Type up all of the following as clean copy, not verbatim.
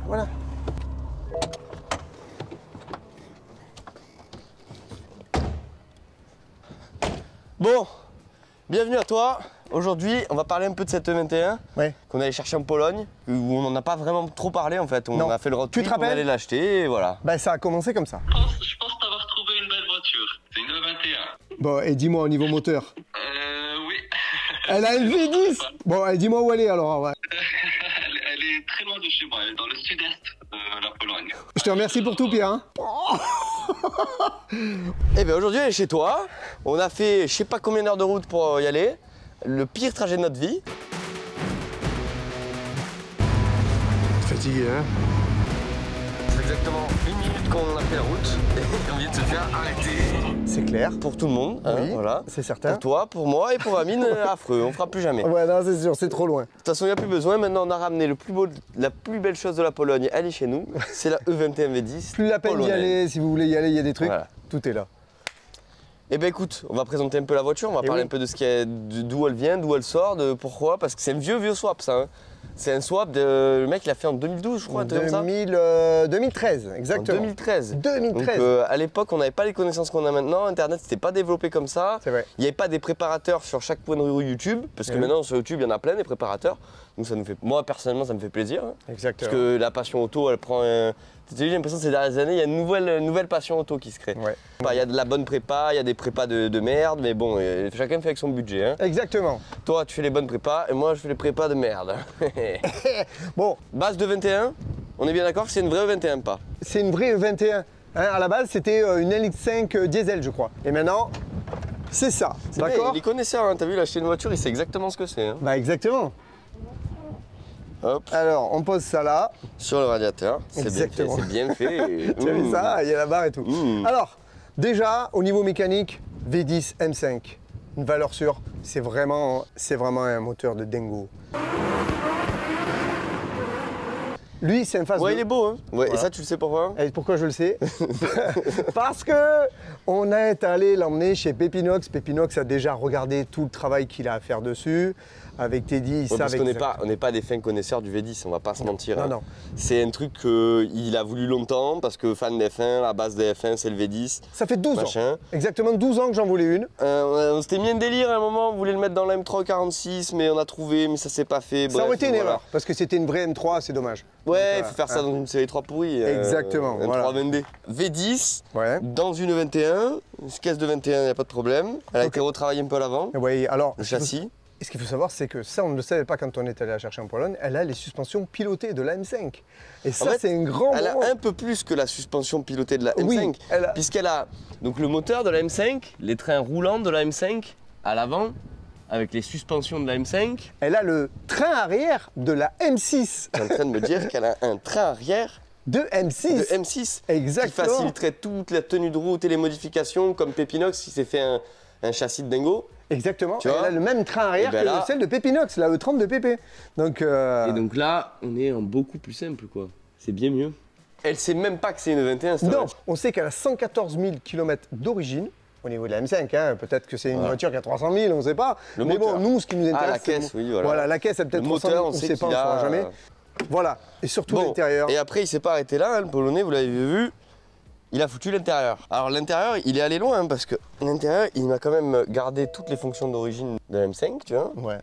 voilà. Bon, bienvenue à toi. Aujourd'hui, on va parler un peu de cette E21 qu'on allait chercher en Pologne, où on n'en a pas vraiment trop parlé en fait. On a fait le road trip, on allait l'acheter et voilà. Bah ça a commencé comme ça. Je pense t'avoir trouvé une belle voiture. C'est une E21. Bon, et dis-moi au niveau moteur. Oui. Elle a une V10. Bon, et dis-moi où elle est alors. Ouais. Elle est très loin de chez moi, elle est dans le sud-est de la Pologne. Je te remercie pour tout, Pierre. Hein. Et bien aujourd'hui, elle est chez toi. On a fait je sais pas combien d'heures de route pour y aller. Le pire trajet de notre vie. Fatigué, hein? C'est exactement 1 minute qu'on a fait la route et on vient de se faire arrêter. C'est clair. Pour tout le monde, oui, hein, voilà. C'est certain. Pour toi, pour moi et pour Amine, affreux, on fera plus jamais. Ouais, non, c'est sûr, c'est trop loin. De toute façon, il n'y a plus besoin. Maintenant, on a ramené la plus belle chose de la Pologne. Elle est chez nous. C'est la E21 V10. Plus la peine d'y aller. Si vous voulez y aller, il y a des trucs. Voilà. Tout est là. Eh bien écoute, on va présenter un peu la voiture, on va parler un peu de ce d'où elle vient, d'où elle sort, de pourquoi, parce que c'est un vieux swap ça. Hein. C'est un swap, le mec il l'a fait en 2012 je crois, un truc comme ça. 2013, exactement. En 2013. 2013. Donc à l'époque on n'avait pas les connaissances qu'on a maintenant, Internet c'était pas développé comme ça. C'est vrai. Il n'y avait pas des préparateurs sur chaque point de rue YouTube, parce que maintenant sur YouTube il y en a plein des préparateurs. Donc ça nous fait, moi personnellement ça me fait plaisir. Hein, exactement. Parce que la passion auto elle prend un... J'ai l'impression que ces dernières années, il y a une nouvelle passion auto qui se crée. Ouais. Il y a de la bonne prépa, il y a des prépas de merde, mais bon, chacun fait avec son budget. Hein. Exactement. Toi, tu fais les bonnes prépas et moi, je fais les prépas de merde. Bon. Base de 21, on est bien d'accord que c'est une vraie 21 pas. C'est une vraie 21. Hein, à la base, c'était une LX5 diesel, je crois. Et maintenant, c'est ça. D'accord. Il est connaisseur, hein. T'as vu, il a acheté une voiture, il sait exactement ce que c'est. Hein. Bah, exactement. Hop. Alors, on pose ça là. Sur le radiateur, c'est bien fait. Tu as vu ça? Il y a la barre et tout. Alors, déjà, au niveau mécanique, V10 M5, une valeur sûre, c'est vraiment un moteur de dingo. Lui, c'est un phase 2. Ouais, il est beau, hein. Ouais, voilà. Et ça, tu le sais pourquoi? Et pourquoi je le sais? Parce que on est allé l'emmener chez Pepinox. Pepinox a déjà regardé tout le travail qu'il a à faire dessus. Avec Teddy, il savait. Parce qu'on n'est pas des fins connaisseurs du V10, on va pas se mentir. Non, hein. non. C'est un truc qu'il a voulu longtemps, parce que fan des F1, la base des F1, c'est le V10. Ça fait 12 machin. ans. Exactement 12 ans que j'en voulais une. On s'était mis un délire à un moment, on voulait le mettre dans la M346, mais on a trouvé, mais ça s'est pas fait. Ça aurait été une erreur, parce que c'était une vraie M3, c'est dommage. Ouais, il faut faire ça dans une série 3 pourrie. Exactement. M3 voilà. VND. V10, ouais. dans une 21, une caisse de 21, il n'y a pas de problème. Elle a été retravaillée un peu à l'avant. Oui, alors. Le châssis. Et ce qu'il faut savoir, c'est que ça, on ne le savait pas quand on est allé la chercher en Pologne, elle a les suspensions pilotées de la M5. Et ça, en fait, c'est un grand Elle moment. a un peu plus que la suspension pilotée de la M5, oui, puisqu'elle a donc le moteur de la M5, les trains roulants de la M5 à l'avant, avec les suspensions de la M5. Elle a le train arrière de la M6. Tu es en train de me dire qu'elle a un train arrière de M6. De M6. Exactement. Qui faciliterait toute la tenue de route et les modifications, comme Pepinox qui s'est fait un châssis de dingo. Exactement, elle a le même train arrière que là, celle de Pepinox, la E30 de PP. Donc, Et donc là, on est en beaucoup plus simple, quoi. C'est bien mieux. Elle sait même pas que c'est une 21, cette non, on sait qu'elle a 114 000 km d'origine au niveau de la M5. Hein. Peut-être que c'est une voiture qui a 300 000, on ne sait pas. Le mais moteur. bon, nous, ce qui nous intéresse, la caisse, oui, voilà. Voilà, la caisse, elle peut-être 300 000, on ne sait pas, on ne saura jamais. Voilà, et surtout l'intérieur. Et après, il s'est pas arrêté là, hein, le Polonais, vous l'avez vu. Il a foutu l'intérieur. Alors l'intérieur, il est allé loin hein, parce que l'intérieur, il m'a quand même gardé toutes les fonctions d'origine de la M5, tu vois. Ouais.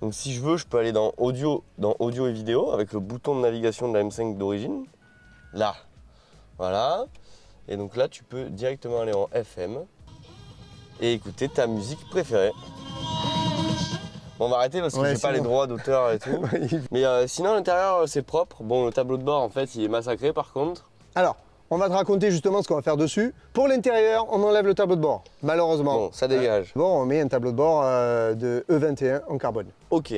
Donc si je veux, je peux aller dans audio et vidéo avec le bouton de navigation de la M5 d'origine. Là. Voilà. Et donc là, tu peux directement aller en FM et écouter ta musique préférée. Bon, on va arrêter parce que j'ai pas les droits d'auteur et tout. Mais sinon, l'intérieur, c'est propre. Bon, le tableau de bord, en fait, il est massacré par contre. Alors, on va te raconter justement ce qu'on va faire dessus. Pour l'intérieur, on enlève le tableau de bord, malheureusement. Bon, ça dégage. Bon, on met un tableau de bord de E21 en carbone. Ok,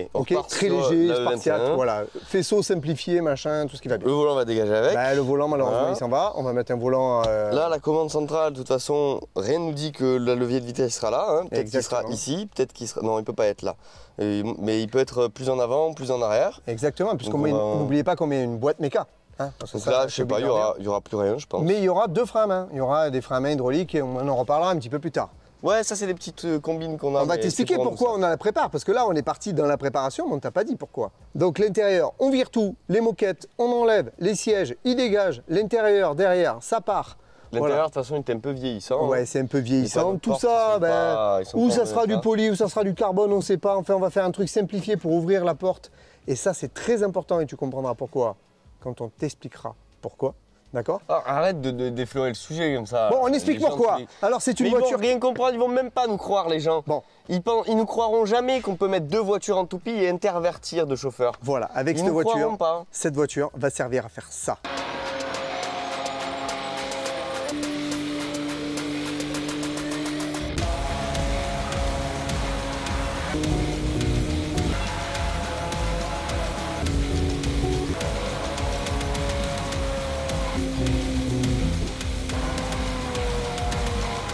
très léger, spartiate, voilà. Faisceau simplifié, machin, tout ce qui va bien. Le volant va dégager avec. Bah, le volant, malheureusement, il s'en va. On va mettre un volant... Là, la commande centrale, de toute façon, rien ne nous dit que le levier de vitesse sera là. Hein. Peut-être qu'il sera ici, peut-être qu'il sera... Non, il peut pas être là. Mais il peut être plus en avant, plus en arrière. Exactement, puisqu'on n'oubliez pas qu'on met une boîte méca. Hein, donc là, je sais pas, il y aura plus rien, je pense. Mais il y aura deux freins à main. Il y aura des freins à main hydrauliques et on en reparlera un petit peu plus tard. Ouais, ça c'est des petites combines qu'on a. On va t'expliquer pourquoi on a la prépare, parce que là on est parti dans la préparation, mais on ne t'a pas dit pourquoi. Donc l'intérieur, on vire tout, les moquettes, on enlève, les sièges, ils dégagent, l'intérieur, derrière, ça part. L'intérieur, Voilà. de toute façon, il est un peu vieillissant. Ouais, c'est un peu vieillissant. Les Tout portes, ça, ils sont pas- ils sont ou pas ça en sera du état. poli, ou ça sera du carbone, on ne sait pas. Enfin, on va faire un truc simplifié pour ouvrir la porte. Et ça, c'est très important et tu comprendras pourquoi quand on t'expliquera pourquoi. D'accord? Ah, arrête de déflorer le sujet comme ça. Bon, on Les explique gens, pourquoi. tu les- Alors, c'est une Mais voiture. ils vont rien comprendre, ils vont même pas nous croire, les gens. Bon. Ils nous croiront jamais qu'on peut mettre 2 voitures en toupie et intervertir de chauffeur. Voilà, avec Ils cette nous croiront voiture, pas. cette voiture va servir à faire ça.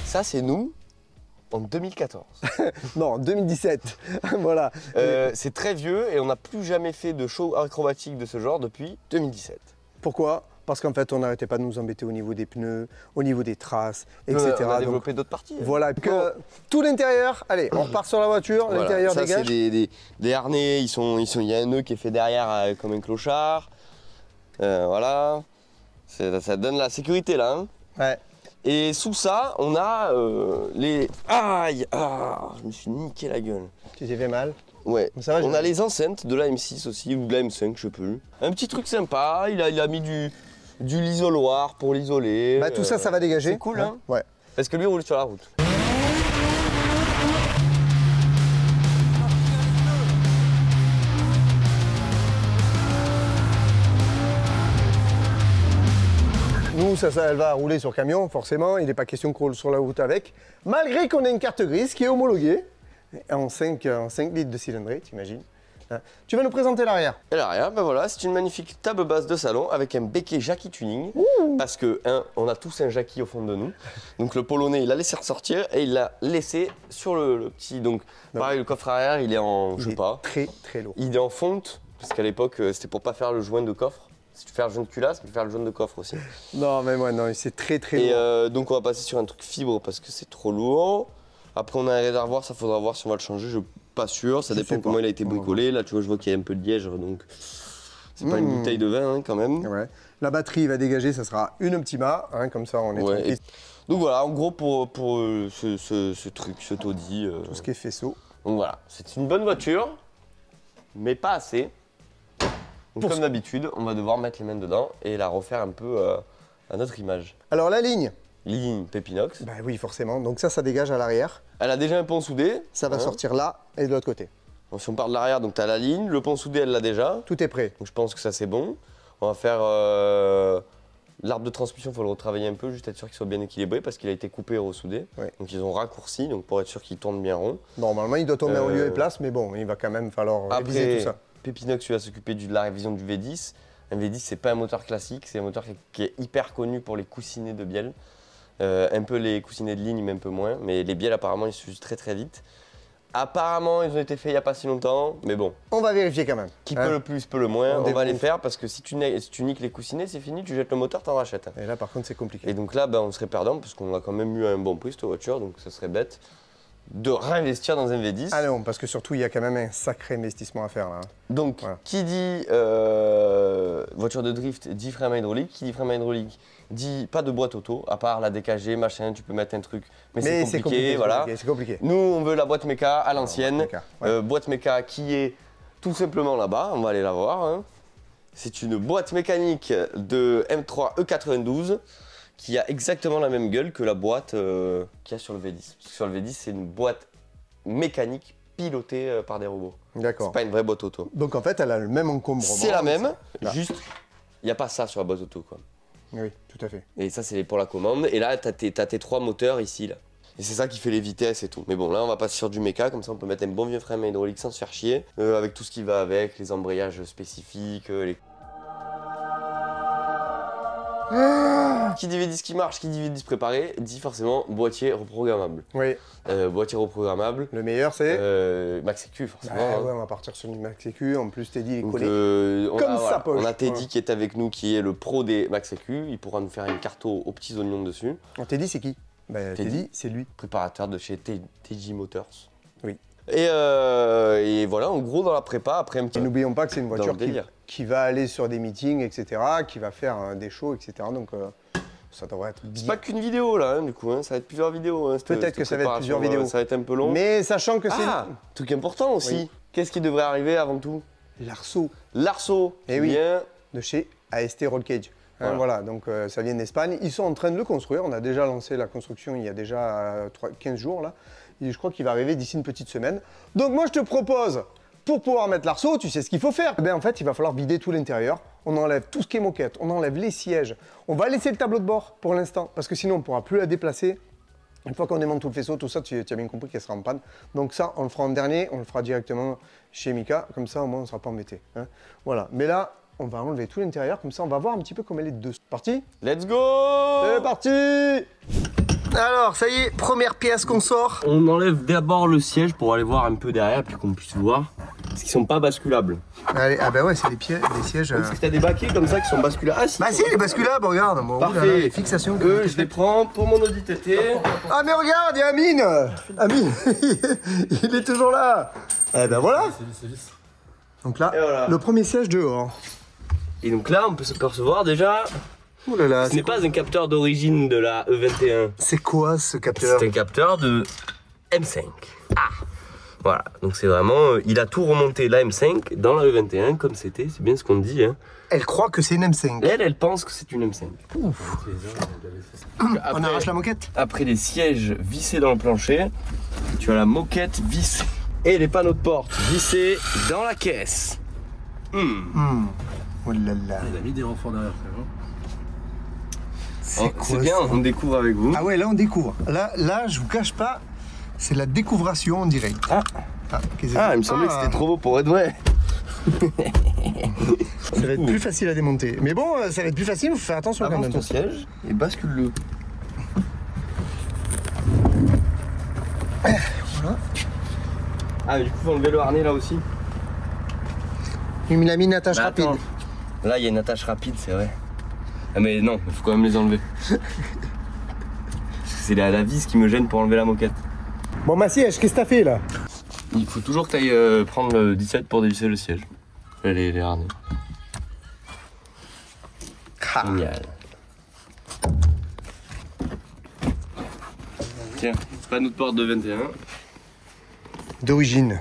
Ça, c'est nous en 2014. Non, 2017. Voilà. C'est très vieux et on n'a plus jamais fait de show acrobatique de ce genre depuis 2017. Pourquoi? Parce qu'en fait, on n'arrêtait pas de nous embêter au niveau des pneus, au niveau des traces, etc. On a Donc, développé d'autres parties. voilà, que tout l'intérieur, allez, on repart sur la voiture, Voilà. l'intérieur Ça, dégage. c'est des harnais, il y a un nœud qui est fait derrière comme un clochard. Voilà. Ça donne la sécurité là. Hein. Ouais. Et sous ça, on a les... Aïe, je me suis niqué la gueule. Tu t'es fait mal? Ouais, Ça va, on a les enceintes de la M6 aussi, ou de la M5, je sais plus. Un petit truc sympa, il a mis du l'isoloir pour l'isoler. Bah, tout ça, ça va dégager. C'est cool, hein. Ouais. Parce que lui, il roule sur la route. Nous, ça, elle va rouler sur camion, forcément. Il n'est pas question qu'on roule sur la route avec. Malgré qu'on ait une carte grise qui est homologuée en 5 litres de cylindrée, t'imagines. Hein. Tu vas nous présenter l'arrière. Et l'arrière, ben voilà, c'est une magnifique table basse de salon avec un béquet Jackie Tuning. Parce que, on a tous un Jackie au fond de nous. Donc le Polonais, il l'a laissé ressortir et il l'a laissé sur le petit. Donc, pareil, le coffre arrière, il est en, je Il sais est pas, très, très lourd. il est en fonte. Parce qu'à l'époque, c'était pour pas faire le joint de coffre. Si tu fais le joint de culasse, tu peux faire le joint de coffre aussi. Non, mais moi, non, c'est très, très Et lourd. donc on va passer sur un truc fibre parce que c'est trop lourd. Après on a un réservoir, ça faudra voir si on va le changer, je suis pas sûr, ça Je dépend sais comment pas. il a été bricolé. Là tu vois, je vois qu'il y a un peu de liège, donc c'est pas une bouteille de vin hein, quand même. Ouais. La batterie va dégager, ça sera une Optima, hein, comme ça on est Ouais, tranquille. donc voilà, en gros pour ce truc, ce taudis. Tout ce qui est faisceau. Donc voilà, c'est une bonne voiture, mais pas assez. Donc, comme d'habitude, on va devoir mettre les mains dedans et la refaire un peu à notre image. Alors la ligne, Ligne Pépinox. bah oui, forcément. Donc ça dégage à l'arrière. Elle a déjà un pont soudé. Ça va hein. sortir là et de l'autre côté. Donc, si on part de l'arrière, donc tu as la ligne, le pont soudé, elle l'a déjà. Tout est prêt. Donc je pense que ça c'est bon. On va faire l'arbre de transmission, il faut le retravailler un peu, juste être sûr qu'il soit bien équilibré parce qu'il a été coupé et ressoudé. Ouais. Donc ils ont raccourci, donc pour être sûr qu'il tourne bien rond. Normalement, il doit tomber en lieu et Euh, place, mais bon, il va quand même falloir réviser Après, tout ça. Pépinox, tu vas s'occuper de la révision du V10. Un V10, c'est pas un moteur classique, c'est un moteur qui est hyper connu pour les coussinets de bielle. Un peu les coussinets de ligne, mais un peu moins. Mais les bielles, apparemment, ils s'usent très très vite. Apparemment, ils ont été faits il n'y a pas si longtemps, mais bon, On va vérifier quand même. qui Hein. peut le plus, peut le moins. On On va les démonte. faire parce que si tu niques les coussinets, c'est fini, tu jettes le moteur, t'en rachètes. Et là, par contre, c'est compliqué. Et donc là, ben, on serait perdant parce qu'on a quand même eu un bon prix cette voiture, donc ça serait bête de réinvestir dans un V10. Ah non, parce que surtout, il y a quand même un sacré investissement à faire là. Hein. Donc, Voilà. qui dit voiture de drift dit frein à main hydraulique, qui dit frein à main hydraulique dit pas de boîte auto, à part la DKG, machin, tu peux mettre un truc, mais c'est compliqué, voilà. C'est compliqué. Nous, on veut la boîte méca à l'ancienne, méca, ouais. boîte méca qui est tout simplement là-bas, on va aller la voir. Hein. C'est une boîte mécanique de M3 E92 qui a exactement la même gueule que la boîte qu'il y a sur le V10. Parce que sur le V10, c'est une boîte mécanique pilotée par des robots. D'accord. C'est pas une vraie boîte auto. Donc en fait, elle a le même encombrement. C'est la même, Là. juste, il n'y a pas ça sur la boîte auto. Quoi. Oui, tout à fait. Et ça, c'est pour la commande. Et là, tu as tes 3 moteurs ici. Là. Et c'est ça qui fait les vitesses et tout. Mais bon, là, on va passer sur du méca, comme ça, on peut mettre un bon vieux frein à main hydraulique sans se faire chier, avec tout ce qui va avec, les embrayages spécifiques, les... Qui dit V10 qui marche, qui dit V10 préparé, dit forcément boîtier reprogrammable. Oui, Boîtier reprogrammable, le meilleur c'est. Max EQ forcément. Bah, hein. ouais, on va partir sur une Max Sécu. En plus, Teddy est Donc, collé. on Comme a, sa poche. on a Teddy Ouais. qui est avec nous, qui est le pro des Max EQ. Il pourra nous faire une carte aux petits oignons dessus. On Teddy, c'est qui? Ben, Teddy, c'est lui. Préparateur de chez TJ Motors. Oui. Et voilà, en gros, dans la prépa, après un petit... Et n'oublions pas que c'est une Dans voiture le délire. qui va aller sur des meetings, etc., qui va faire des shows, etc. Donc ça devrait être C'est bien. pas qu'une vidéo là, hein, du coup, hein, ça va être plusieurs vidéos. Hein, Peut-être que ça va être plusieurs vidéos. Ça va être un peu long. Mais sachant que c'est Ah, truc important aussi. Oui. Qu'est-ce qui devrait arriver avant tout? l'arceau L'arceau. Eh oui. Bien. de chez AST Roll Cage. Hein, Voilà. voilà, donc ça vient d'Espagne. Ils sont en train de le construire. On a déjà lancé la construction il y a déjà 15 jours là. Et je crois qu'il va arriver d'ici une petite semaine. Donc moi je te propose, pour pouvoir mettre l'arceau, tu sais ce qu'il faut faire. Eh bien, en fait, il va falloir vider tout l'intérieur. On enlève tout ce qui est moquette, on enlève les sièges. On va laisser le tableau de bord pour l'instant, parce que sinon on ne pourra plus la déplacer. Une fois qu'on démonte tout le faisceau, tout ça, tu as bien compris qu'elle sera en panne. Donc ça, on le fera en dernier, on le fera directement chez Mika. Comme ça, au moins, on ne sera pas embêté. Hein. Voilà, mais là, on va enlever tout l'intérieur. Comme ça, on va voir un petit peu comment elle est de dessous. Parti? Let's go! C'est parti! Alors, ça y est, première pièce qu'on sort. On enlève d'abord le siège pour aller voir un peu derrière, puis qu'on puisse voir. Parce qu'ils sont pas basculables. Allez, ah bah ouais, c'est des sièges. Est-ce que t'as des baquets comme ça qui sont basculables? Ah si! Bah si, les basculables, regarde. Bon, Parfait. oulala, les fixations. Je les prends pour mon Audi TT. Ah mais regarde, il y a Amine. Amine, il est toujours là. Eh ben voilà. Donc là, Et voilà. le premier siège dehors. Et donc là, on peut se percevoir déjà. Ouh là là, Ce n'est pas un capteur d'origine de la E21. c'est quoi ce capteur? C'est un capteur de M5. Ah! Voilà, donc c'est vraiment, il a tout remonté la M5 dans la E21 comme c'était, c'est bien ce qu'on dit. Hein. Elle croit que c'est une M5. Elle pense que c'est une M5. On arrache la moquette. Après les sièges vissés dans le plancher, tu as la moquette vissée. Et les panneaux de porte vissés dans la caisse. Oh là là. Il a mis des renforts derrière, frérot. C'est quoi C'est bien, ça? on découvre avec vous. Ah ouais, là on découvre. Là, je vous cache pas, c'est la découvration en direct. Qu'est-ce que Ah, il me semblait que c'était trop beau pour être vrai. Ça va être plus facile à démonter. Mais bon, ça va être plus facile, il faut faire attention quand Avance même. ton siège et bascule-le. Voilà. Ah, mais du coup, faut enlever le harnais là aussi. Il a mis une attache Bah, rapide. attends. Là, il y a une attache rapide, c'est vrai. Ah, mais non, il faut quand même les enlever. Parce que c'est la vis qui me gêne pour enlever la moquette. Bon, ma siège, qu'est-ce que t'as fait là? Il faut toujours que tu ailles prendre le 17 pour dévisser le siège. Les harnais. Génial. Tiens, panneau de porte de 21. D'origine.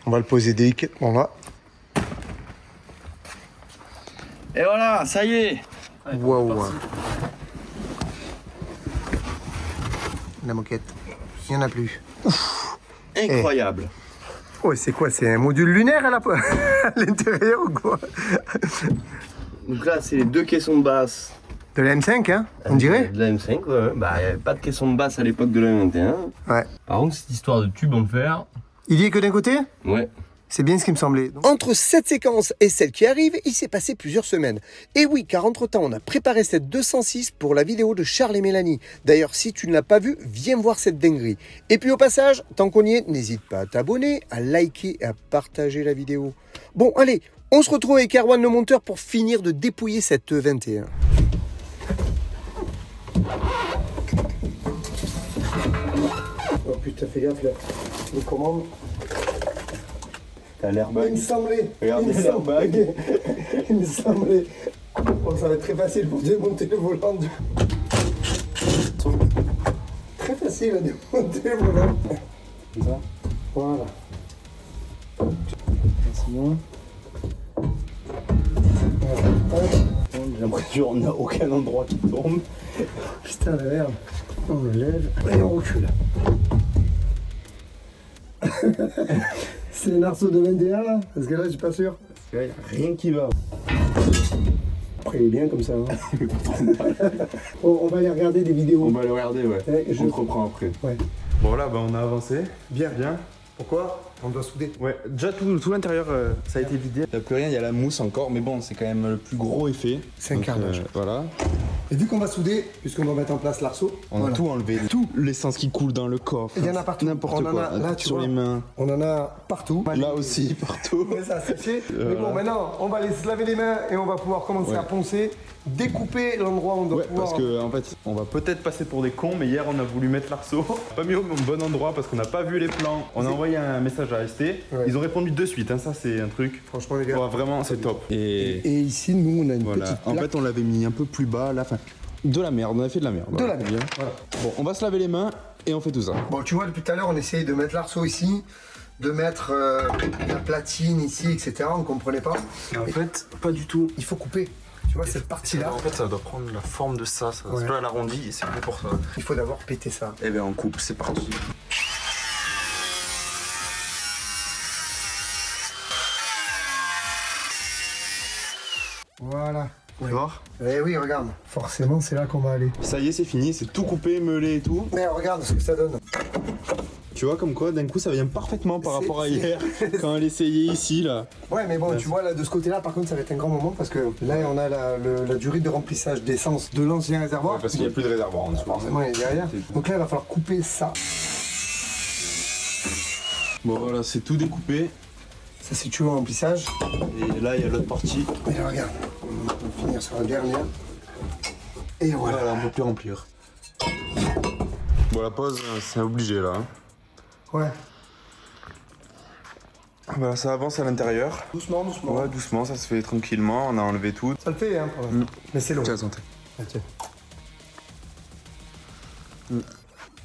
On va le poser délicatement là. Et voilà, ça y est. Waouh. La moquette. Il n'y en a plus. Incroyable. Ouais, c'est quoi? C'est un module lunaire à l'intérieur ou quoi? Donc là, c'est les deux caissons de basse. De la M5, hein? On dirait? De la M5, ouais. Bah, il n'y avait pas de caisson de basse à l'époque de la M21. Ouais. Par contre, cette histoire de tube en fer. Il y est que d'un côté? Ouais. C'est bien ce qui me semblait. Entre cette séquence et celle qui arrive, il s'est passé plusieurs semaines. Et oui, car entre-temps, on a préparé cette 206 pour la vidéo de Charles et Mélanie. D'ailleurs, si tu ne l'as pas vue, viens voir cette dinguerie. Et puis au passage, tant qu'on y est, n'hésite pas à t'abonner, à liker et à partager la vidéo. Bon, allez, on se retrouve avec Erwan le monteur pour finir de dépouiller cette E21. Oh putain, fais gaffe là. Les commandes. T'as l'airbag. Il me semblait. Regardez il me l'airbag. semblait. Il me semblait. Bon, ça va être très facile pour démonter le volant. Très facile à démonter le volant. Comme ça. Voilà. C'est bon. J'ai l'impression qu'on n'a aucun endroit qui tombe. Putain, la merde. On le lève et on recule. C'est un arceau de 21 là? Parce que là, je suis pas sûr. Il n'y a rien qui va. Après, il est bien comme ça. Hein. Bon, on va aller regarder des vidéos. On va le regarder, ouais. Ouais, On te reprend après. Ouais. Bon, là, bah, on a avancé. Bien. Bien. Pourquoi? On doit souder. Ouais, déjà tout l'intérieur ça a été vidé. Il n'y a plus rien, il y a la mousse encore, mais bon, c'est quand même le plus gros effet. C'est un carnage. Voilà. Et vu qu'on va souder, puisqu'on va mettre en place l'arceau, On a tout enlevé, tout l'essence qui coule dans le coffre. Il y en a partout. N'importe On en quoi. a, là, tu sur vois, les mains. on en a partout. Là aussi, partout. Mais ça, c'est fait. Mais bon, maintenant, on va aller se laver les mains et on va pouvoir commencer à poncer, découper l'endroit où on doit pouvoir. Parce que en fait, on va peut-être passer pour des cons, mais hier on a voulu mettre l'arceau. Pas mis au bon endroit parce qu'on n'a pas vu les plans. On a envoyé un message à ST. Ouais. Ils ont répondu de suite. Hein. Ça, c'est un truc. Franchement, les gars. Ouais, vraiment, c'est top. Et ici, nous, on a une Voilà. petite En plaque. fait, on l'avait mis un peu plus bas là. Enfin, de la merde. On a fait de la merde. De la merde. Bien. Voilà. Bon, on va se laver les mains et on fait tout ça. Bon, tu vois, depuis tout à l'heure, on essayait de mettre l'arceau ici, de mettre la platine ici, etc. On comprenait pas. En fait, pas du tout. Il faut couper. Tu vois, cette partie-là, En fait, ça doit prendre la forme de ça. Ça Ouais. se peut l'arrondi et c'est fait pour ça. il faut d'abord péter ça. Eh bien, on coupe. C'est parti. Voilà. Tu vois? Eh oui, regarde. Forcément, c'est là qu'on va aller. Ça y est, c'est fini. C'est tout coupé, meulé et tout. Mais regarde ce que ça donne. Tu vois comme quoi d'un coup ça vient parfaitement par C'est- rapport à hier quand elle essayait ici là. Ouais, mais bon, tu vois, là, de ce côté-là, par contre, ça va être un grand moment parce que là, on a la durée de remplissage d'essence de l'ancien réservoir. Parce qu'il n'y a plus de réservoir en dessous. Forcément, il est derrière. Donc là, il va falloir couper ça. Bon voilà, c'est tout découpé. Ça, c'est tuyau remplissage. Et là il y a l'autre partie. Et là, regarde, on va finir sur la dernière. Et voilà. Voilà, on peut plus remplir. Bon la pause, c'est obligé là. Ouais. Voilà, ça avance à l'intérieur. Doucement, doucement. Ouais, doucement, ça se fait tranquillement. On a enlevé tout. Ça le fait, hein, pour l'instant. Mais c'est long. Tiens, santé. Ah, tiens.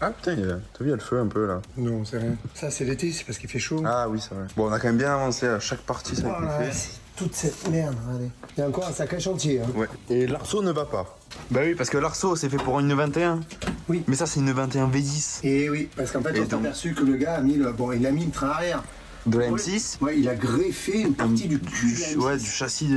Ah putain, t'as vu, il y a le feu un peu là. Non, c'est rien. Ça, c'est l'été, c'est parce qu'il fait chaud. Ah oui, c'est vrai. Bon, on a quand même bien avancé à chaque partie, ça a Voilà, été fait. c'est toute cette merde, regardez. Il y a encore un sacré chantier. Hein. Ouais. Et l'arceau ne va pas. Bah oui, parce que l'arceau c'est fait pour une 21. Oui. Mais ça c'est une 21 V10. Et oui, parce qu'en fait, Et on s'est donc aperçu que le gars a mis le. Bon, il a mis le train arrière. De la M6. Ouais, il a greffé une partie du cul. de la M6. Ouais, du châssis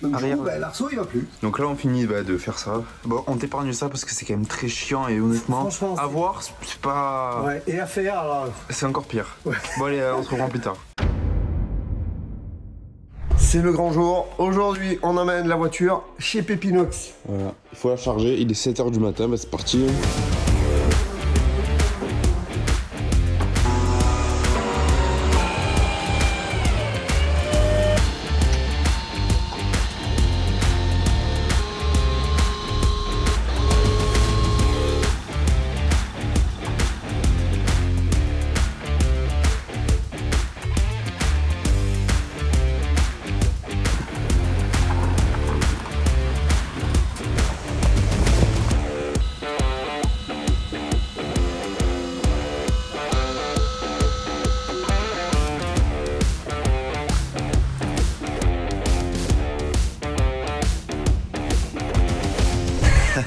Donc, arrière. du coup, bah, l'arceau, il va plus. Donc là on finit de faire ça. Bon, on t'épargne ça parce que c'est quand même très chiant et honnêtement, Franchement, à c'est- voir, c'est pas. Ouais, et à faire, alors. C'est encore pire. Bon allez, on se reprend plus tard. C'est le grand jour. Aujourd'hui, on emmène la voiture chez Pépinox. Voilà, il faut la charger, il est 7h du matin, bah c'est parti.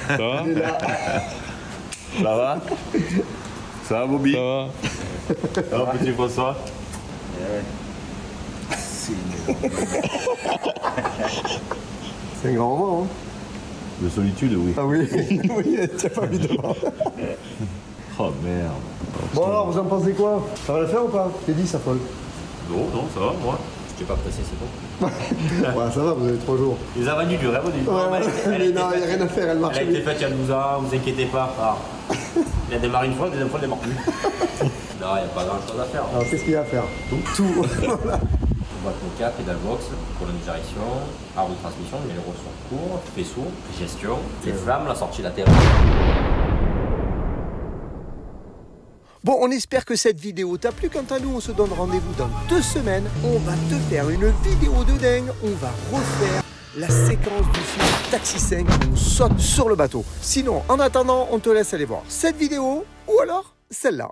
Ça va Ça va Ça va, Bobby Ça va. Ça va, petit François C'est un grand moment, hein. De solitude, oui. Ah oui, oui, t'as pas vu devant. Oh merde. Bon alors, vous en pensez quoi? Ça va le faire ou pas? T'es dit, ça folle. Non, non, ça va, moi. Je t'ai pas pressé, c'est bon. Ouais, ça va, vous avez 3 jours. Les avanies du rêve, Ouais, mais non, il n'y a rien à faire, elle marche. Elle a été faite il y a 12 ans, vous inquiétez pas. Ah. Il a démarré une fois, la deuxième fois, il démarre plus. Non, il n'y a pas grand chose à faire. Alors, qu'est-ce qu'il y a à faire? Tout. Voilà. Boîte moca, pédale box, colonne de direction, arbre de transmission, les roues sont courts, faisceau, gestion, les flammes, la sortie latérale. Bon, on espère que cette vidéo t'a plu. Quant à nous, on se donne rendez-vous dans 2 semaines. On va te faire une vidéo de dingue. On va refaire la séquence du film Taxi 5 où on saute sur le bateau. Sinon, en attendant, on te laisse aller voir cette vidéo ou alors celle-là.